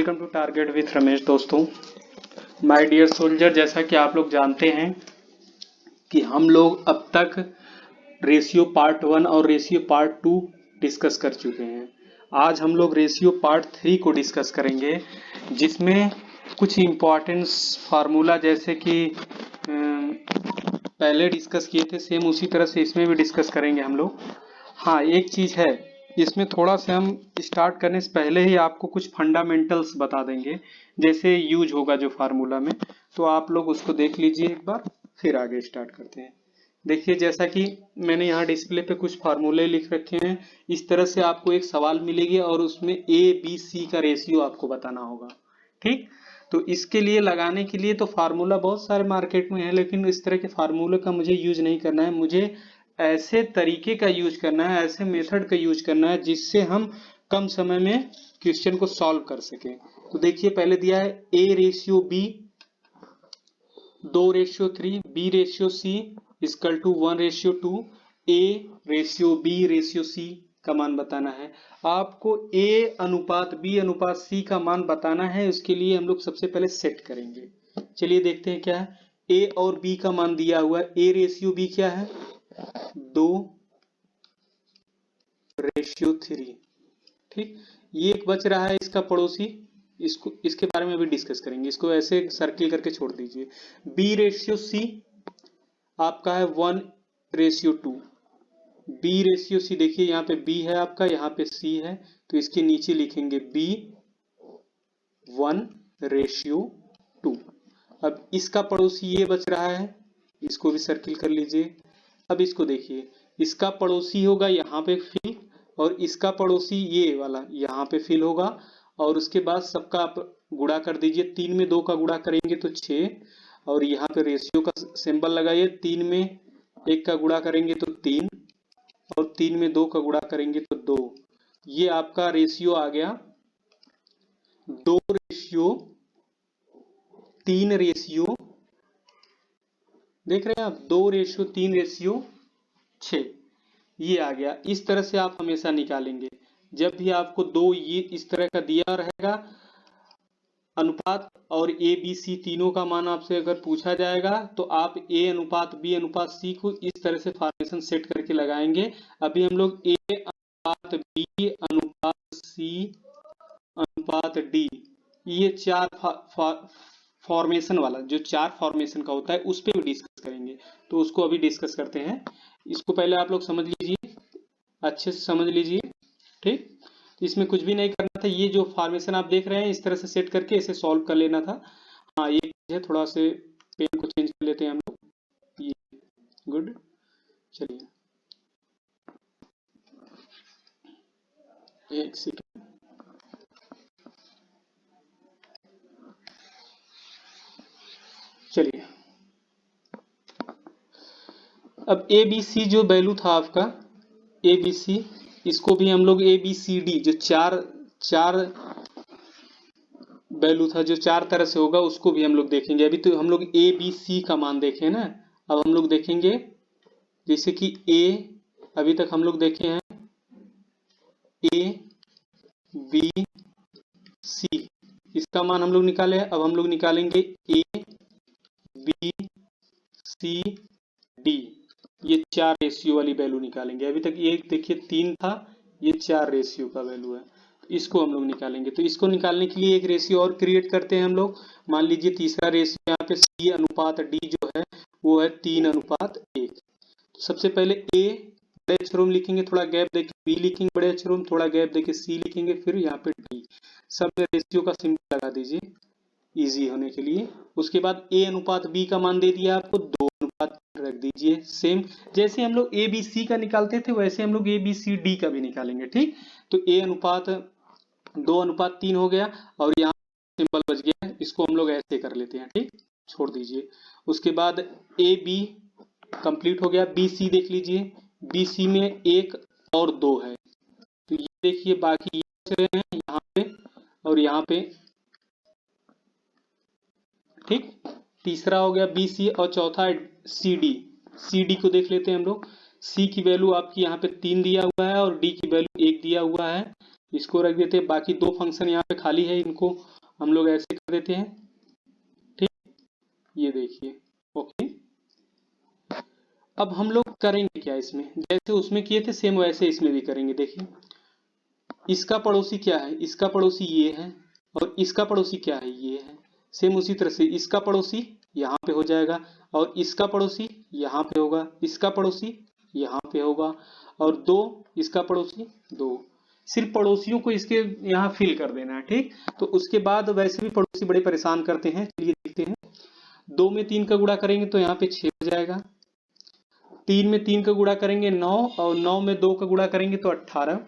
Welcome to target with Ramesh. दोस्तों, my dear soldier, जैसा कि आप लोग जानते हैं कि हम लोग अब तक रेशियो पार्ट 1 और रेशियो पार्ट 2 डिस्कस कर चुके हैं। आज हम लोग रेशियो पार्ट 3 को डिस्कस करेंगे, जिसमें कुछ इम्पोर्टेंस फार्मूला जैसे कि पहले डिस्कस किए थे, सेम उसी तरह से इसमें भी डिस्कस करेंगे हम लोग। हाँ, एक चीज़ है, इसमें थोड़ा सा हम स्टार्ट करने से पहले ही आपको कुछ फंडामेंटल्स बता देंगे, जैसे यूज होगा जो फार्मूला में, तो आप लोग उसको देख लीजिए एक बार, फिर आगे स्टार्ट करते हैं। देखिए, जैसा कि मैंने यहाँ डिस्प्ले पे कुछ फार्मूले लिख रखे हैं, इस तरह से आपको एक सवाल मिलेगी और उसमें ए बी सी का रेशियो आपको बताना होगा। ठीक, तो इसके लिए लगाने के लिए तो फार्मूला बहुत सारे मार्केट में है, लेकिन इस तरह के फार्मूले का मुझे यूज नहीं करना है। मुझे ऐसे तरीके का यूज करना है, ऐसे मेथड का यूज करना है जिससे हम कम समय में क्वेश्चन को सॉल्व कर सकें। तो देखिए, पहले दिया है A ratio B 2:3, B ratio C equal to 1:2, A ratio B ratio C का मान बताना है। आपको ए अनुपात बी अनुपात सी का मान बताना है। उसके लिए हम लोग सबसे पहले सेट करेंगे। चलिए देखते हैं क्या है। ए और बी का मान दिया हुआ है। ए रेशियो बी क्या है? 2:3। ठीक, ये एक बच रहा है इसका पड़ोसी, इसको इसके बारे में भी डिस्कस करेंगे। इसको ऐसे सर्किल करके छोड़ दीजिए। बी रेशियो सी आपका है 1:2। बी रेशियो सी, देखिए यहाँ पे बी है आपका, यहाँ पे सी है, तो इसके नीचे लिखेंगे बी 1:2। अब इसका पड़ोसी ये बच रहा है, इसको भी सर्किल कर लीजिए। अब इसको देखिए, इसका पड़ोसी होगा यहाँ पे फिल, और इसका पड़ोसी ये वाला यहाँ पे फिल होगा, और उसके बाद सबका आप गुणा कर दीजिए। 3 में 2 का गुणा करेंगे तो 6, और यहाँ पे रेशियो का सिंबल लगाइए। 3 में 1 का गुणा करेंगे तो 3, और 3 में 2 का गुणा करेंगे तो 2। ये आपका रेशियो आ गया 2:3। देख रहे हैं आप, 2:3:6 ये आ गया। इस तरह से आप हमेशा निकालेंगे। जब भी आपको दो ये इस तरह का दिया रहेगा अनुपात, और ए बी सी तीनों का मान आपसे अगर पूछा जाएगा, तो आप ए अनुपात बी अनुपात सी को इस तरह से फॉर्मेशन सेट करके लगाएंगे। अभी हम लोग ए अनुपात बी अनुपात सी अनुपात डी, ये 4 फॉर्मेशन वाला, जो 4 फॉर्मेशन का होता है, उस पर भी डिस्कस करेंगे। तो उसको अभी डिस्कस करते हैं। इसको पहले आप लोग समझ लीजिए, अच्छे से समझ लीजिए। ठीक, तो इसमें कुछ भी नहीं करना था। ये जो फॉर्मेशन आप देख रहे हैं, इस तरह से सेट करके इसे सॉल्व कर लेना था। हाँ, ये है, थोड़ा से पेन को चेंज कर लेते हैं हम लोग। ये गुड, चलिए एक सेकेंड। चलिए, अब ए बी सी जो वैल्यू था आपका ए बी सी, इसको भी हम लोग ए बी सी डी, जो चार वैल्यू था, जो 4 तरह से होगा, उसको भी हम लोग देखेंगे। अभी तो हम लोग ए बी सी का मान देखे ना, अब हम लोग देखेंगे जैसे कि ए, अभी तक हम लोग देखे हैं ए बी सी, इसका मान हम लोग निकाले हैं। अब हम लोग निकालेंगे ए बी सी डी, ये 4 रेशियो वाली वैल्यू निकालेंगे। अभी तक ये देखिए 3 था, ये 4 रेशियो का वैल्यू है, इसको हम लोग निकालेंगे। तो इसको निकालने के लिए एक रेशियो और क्रिएट करते हैं हम लोग। मान लीजिए तीसरा रेशियो यहाँ पे सी अनुपात डी जो है, वो है 3:1। तो सबसे पहले ए बड़े अक्षरों में लिखेंगे, थोड़ा गैप देके बी लिखेंगे बड़े अक्षरों में, थोड़ा गैप देके सी लिखेंगे, फिर यहाँ पे डी। सब में रेशियो का सिंबल लगा दीजिए इजी होने के लिए। उसके बाद ए अनुपात बी का मान दे दिया आपको, 2:3 रख दीजिए। सेम जैसे हम लोग ए बी सी का निकालते थे, वैसे हम लोग ए बी सी डी का भी निकालेंगे। ठीक, तो ए अनुपात 2:3 हो गया, और यहाँ सिंबल बच गया, इसको हम लोग ऐसे कर लेते हैं। ठीक, छोड़ दीजिए। उसके बाद ए बी कंप्लीट हो गया। बी सी देख लीजिए, बी सी में 1 और 2 है, तो ये देखिए बाकी ये बच रहे हैं यहाँ पे और यहाँ पे। ठीक, तीसरा हो गया बी सी, और चौथा है सी डी। सी डी को देख लेते हैं हम लोग। सी की वैल्यू आपकी यहाँ पे 3 दिया हुआ है, और डी की वैल्यू 1 दिया हुआ है, इसको रख देते हैं। बाकी 2 फंक्शन यहाँ पे खाली है, इनको हम लोग ऐसे कर देते हैं, ठीक। ये देखिए, ओके। अब हम लोग करेंगे क्या इसमें, जैसे उसमें किए थे सेम वैसे इसमें भी करेंगे। देखिए इसका पड़ोसी क्या है, इसका पड़ोसी ये है, और इसका पड़ोसी क्या है, ये है। सेम उसी तरह से इसका पड़ोसी यहाँ पे हो जाएगा, और इसका पड़ोसी यहाँ पे होगा, इसका पड़ोसी यहाँ पे होगा, और दो इसका पड़ोसी दो। सिर्फ पड़ोसियों को इसके यहाँ फिल कर देना है, ठीक। तो उसके बाद वैसे भी पड़ोसी बड़े परेशान करते हैं, चलिए देखते हैं। 2 में 3 का गुणा करेंगे तो यहाँ पे 6 हो जाएगा। 3 में 3 का गुणा करेंगे 9, और 9 में 2 का गुणा करेंगे तो 18।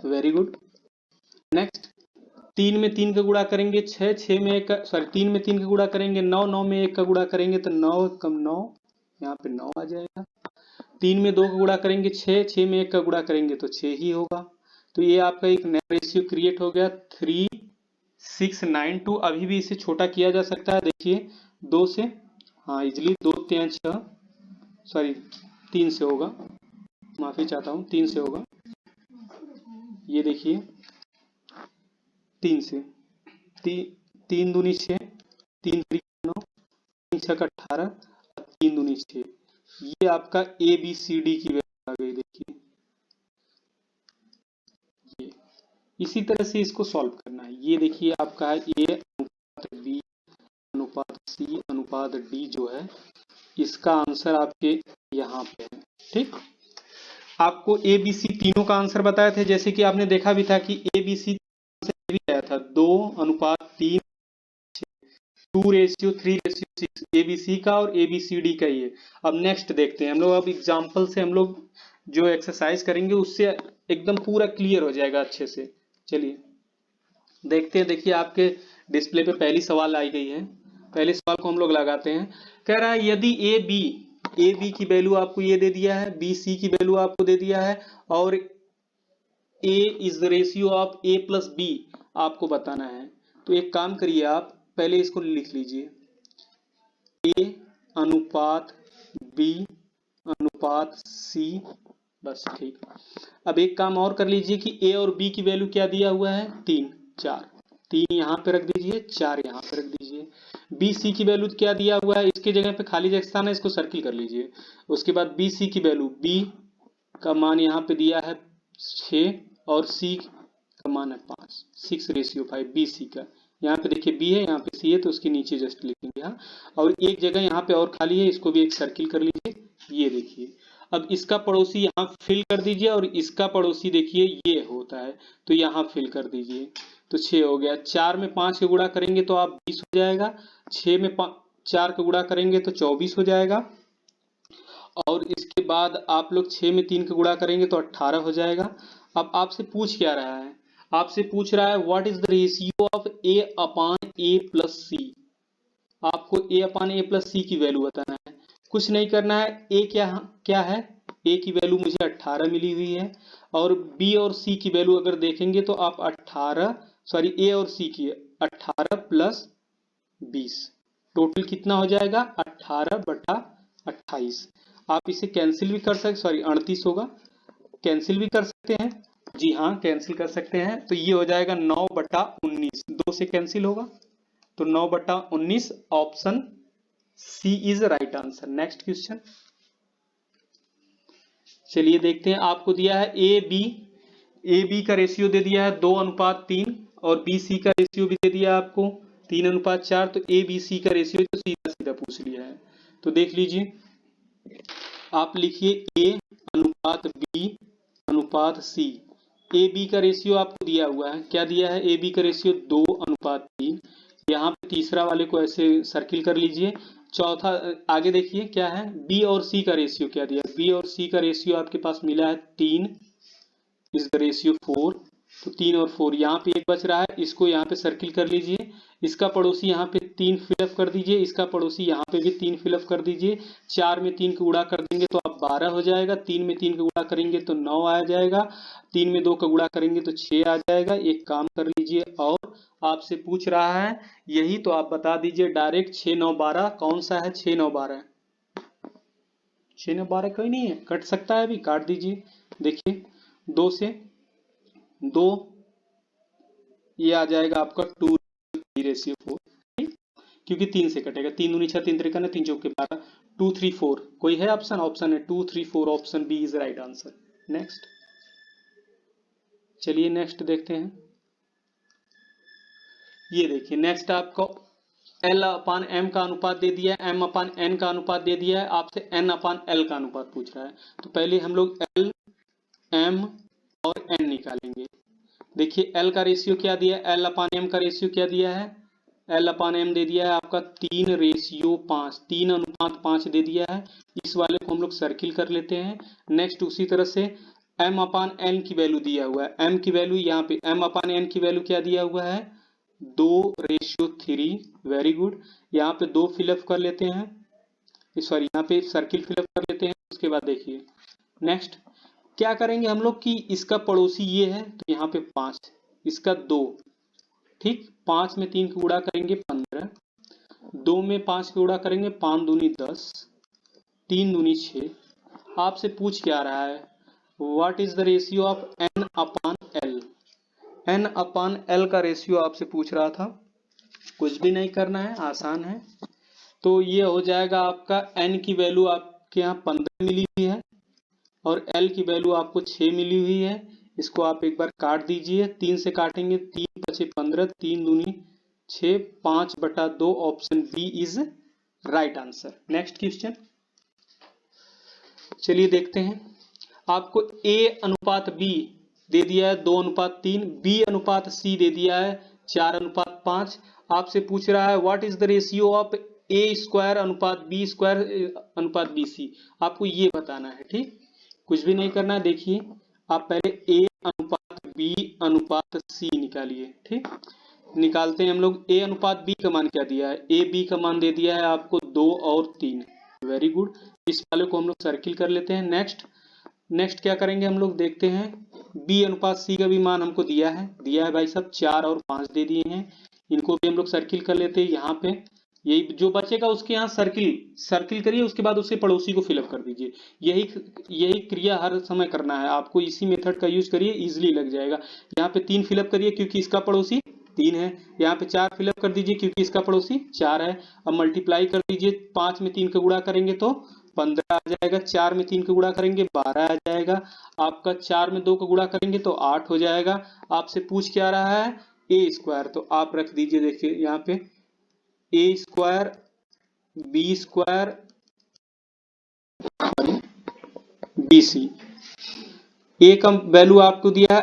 Very good. नेक्स्ट 3 में 3 का गुणा करेंगे 6, 6 में 1 का सॉरी 3 में 3 का गुणा करेंगे 9, 9 में 1 का गुणा करेंगे तो 9 कम 9, यहाँ पे 9 आ जाएगा। 3 में 2 का गुणा करेंगे 6, 6 में 1 का गुणा करेंगे तो 6 ही होगा। तो ये आपका एक नया रेशियो क्रिएट हो गया 3692। अभी भी इसे छोटा किया जा सकता है, देखिए 2 से, हाँ इजिली 2 3 6 सॉरी 3 से होगा, माफी चाहता हूँ, 3 से होगा। ये देखिए 3 से, 3 दूनी 6, 3 3 9, 3 6 18, 3 दूनी 6। ये आपका ए बी सी डी की वैल्यू आ गई, देखिए ये। इसी तरह से इसको सॉल्व करना है। ये देखिए आपका है ए अनुपात बी अनुपात सी अनुपात डी जो है, इसका आंसर आपके यहाँ पे है, ठीक। आपको ए बी सी तीनों का आंसर बताए थे, जैसे कि आपने देखा भी था कि ए बी सी भी आया था 2:3, 2:3:6 एबीसी का और एबीसीडी का ही है। अब नेक्स्ट देखते हैं हम लोग, अब एग्जांपल से हम लोग जो एक्सरसाइज करेंगे उससे एकदम पूरा क्लियर हो जाएगा अच्छे से। चलिए देखते हैं। देखिए आपके डिस्प्ले पे पहली सवाल आई गई है, पहले सवाल को हम लोग लगाते हैं। कह रहा है यदि ए बी की वैल्यू आपको ये दे दिया है, बी सी की वैल्यू आपको दे दिया है, और A is the ratio of A plus B आपको बताना है। तो एक काम करिए, आप पहले इसको लिख लीजिए, ए अनुपात बी अनुपात सी, बस ठीक। अब एक काम और कर लीजिए कि ए और बी की वैल्यू क्या दिया हुआ है, 3 4, 3 यहाँ पे रख दीजिए, 4 यहाँ पे रख दीजिए। बी सी की वैल्यू क्या दिया हुआ है, इसके जगह पे खाली जगह स्थान है, इसको सर्किल कर लीजिए। उसके बाद बी सी की वैल्यू, बी का मान यहाँ पे दिया है 6, और सी का मान है 5, 6:5 बी सी का। यहाँ पे देखिए बी है, यहाँ पे सी है, तो उसके नीचे जस्ट लिखेंगे, हाँ। और एक जगह यहाँ पे और खाली है, इसको भी एक सर्किल कर लीजिए। ये देखिए अब इसका पड़ोसी यहाँ फिल कर दीजिए, और इसका पड़ोसी देखिए ये होता है, तो यहाँ फिल कर दीजिए। तो 6 हो गया। 4 में 5 का गुणा करेंगे तो आप 20 हो जाएगा। 6 में 4 का गुणा करेंगे तो 24 हो जाएगा। और इसके बाद आप लोग 6 में 3 का गुणा करेंगे तो 18 हो जाएगा। अब आपसे पूछ क्या रहा है, आपसे पूछ रहा है what is the ratio of A upon A plus C. आपको ए अपान ए प्लस सी की वैल्यू बताना है। कुछ नहीं करना है, ए क्या क्या है, ए की वैल्यू मुझे 18 मिली हुई है, और बी और सी की वैल्यू अगर देखेंगे तो आप 18 सॉरी ए और सी की 18 प्लस 20, टोटल कितना हो जाएगा 18/28। आप इसे कैंसिल भी कर सकते, सॉरी 38 होगा, कैंसिल भी कर सकते हैं। जी हाँ कैंसिल कर सकते हैं। तो ये हो जाएगा 9/19, 2 से कैंसिल होगा तो 9/19। Option C is right answer. Next question चलिए देखते हैं। आपको दिया है ए बी का रेशियो दे दिया है 2:3, और बी सी का रेशियो भी दे दिया है आपको 3:4। तो ए बी सी का रेशियो तो सीधा सीधा पूछ लिया है। तो देख लीजिए, आप लिखिए ए अनुपात बी अनुपात सी। ए बी का रेशियो आपको दिया हुआ है, क्या दिया है, ए बी का रेशियो 2:3। यहाँ पे तीसरा वाले को ऐसे सर्किल कर लीजिए। चौथा आगे देखिए क्या है, बी और सी का रेशियो क्या दिया, बी और सी का रेशियो आपके पास मिला है 3 इज द रेशियो 4। तो 3 और 4 यहाँ पे एक बच रहा है, इसको यहाँ पे सर्किल कर लीजिए। इसका पड़ोसी यहाँ पे 3 फिलअप कर दीजिए, इसका पड़ोसी यहाँ पे भी 3 फिलअप कर दीजिए। 4 में 3 का गुणा कर देंगे तो आप 12 हो जाएगा। 3 में 3 का गुणा करेंगे तो 9 आ जाएगा। 3 में 2 का गुणा करेंगे तो 6 आ जाएगा। एक काम कर लीजिए, और आपसे पूछ रहा है यही, तो आप बता दीजिए डायरेक्ट। 6 9 12 कौन सा है, 6 9 12, 6 9 12 कोई नहीं है, कट सकता है, अभी काट दीजिए। देखिए 2 से 2 ये आ जाएगा आपका 2:3:4, क्योंकि 3 से कटेगा, 3 दूनी 6, 3 त्रिका 9, 3 चौके 12, 2 3 4। कोई है ऑप्शन? ऑप्शन है 2 3 4, option B is right answer. Next, चलिए नेक्स्ट देखते हैं। ये देखिए नेक्स्ट आपको L/M का अनुपात दे दिया है, M/N का अनुपात दे दिया है, आपसे N/L का अनुपात पूछ रहा है। तो पहले हम लोग L, M और N निकालेंगे। देखिए L का रेशियो क्या दिया है, L/M का रेशियो क्या दिया है, L/M दे दिया है आपका 3:5, 3:5 दे दिया है। इस वाले को हम लोग सर्किल कर लेते हैं। नेक्स्ट उसी तरह से M/N की वैल्यू दिया हुआ है, M की वैल्यू यहाँ पे M/N की वैल्यू क्या दिया हुआ है, 2:3। वेरी गुड, यहाँ पे 2 फिलअप कर लेते हैं, सॉरी यहाँ पे सर्किल फिलअप कर लेते हैं। उसके बाद देखिए नेक्स्ट क्या करेंगे हम लोग कि इसका पड़ोसी ये है तो यहाँ पे 5, इसका 2, ठीक, 5 में 3 का गुणा करेंगे 15, 2 में 5 का गुणा करेंगे 5 दूनी 10, 3 दूनी 6। आपसे पूछ क्या रहा है, what is the ratio of N/L। N/L का रेशियो आपसे पूछ रहा था। कुछ भी नहीं करना है, आसान है। तो ये हो जाएगा आपका N की वैल्यू आपके यहाँ 15 मिली हुई है और L की वैल्यू आपको 6 मिली हुई है। इसको आप एक बार काट दीजिए, 3 से काटेंगे, 3 × 5 = 15, 3 दूनी 6, 5/2, option B is right answer. Next question, चलिए देखते हैं। आपको A/B दे दिया है 2:3, B/C दे दिया है 4:5। आपसे पूछ रहा है what is the ratio of A²/B²/BC। आपको ये बताना है, ठीक, कुछ भी नहीं करना है। देखिए आप पहले A/B/C निकालिए, ठीक, निकालते हैं हम लोग। A/B का मान क्या दिया है, AB का मान दे दिया है आपको 2 और 3। वेरी गुड, इस वाले को हम लोग सर्किल कर लेते हैं। नेक्स्ट क्या करेंगे हम लोग, देखते हैं B/C का भी मान हमको दिया है भाई साहब, 4 और 5 दे दिए हैं। इनको भी हम लोग सर्किल कर लेते हैं। यहाँ पे यही जो बचेगा उसके यहाँ सर्किल करिए, उसके बाद उसके पड़ोसी को फिलअप कर दीजिए। यही क्रिया हर समय करना है आपको, इसी मेथड का यूज करिए, इजिली लग जाएगा। यहाँ पे 3 फिलअप करिए क्योंकि इसका पड़ोसी 3 है, यहाँ पे 4 फिलअप कर दीजिए क्योंकि इसका पड़ोसी 4 है। अब मल्टीप्लाई कर दीजिए, 5 में 3 का गुणा करेंगे तो 15 आ जाएगा, 4 में 3 का गुणा करेंगे 12 आ जाएगा, आपका 4 में 2 का गुणा करेंगे तो 8 हो जाएगा। आपसे पूछ क्या रहा है, A², तो आप रख दीजिए, देखिए यहाँ पे A² B² BC। A का वैल्यू आपको दिया है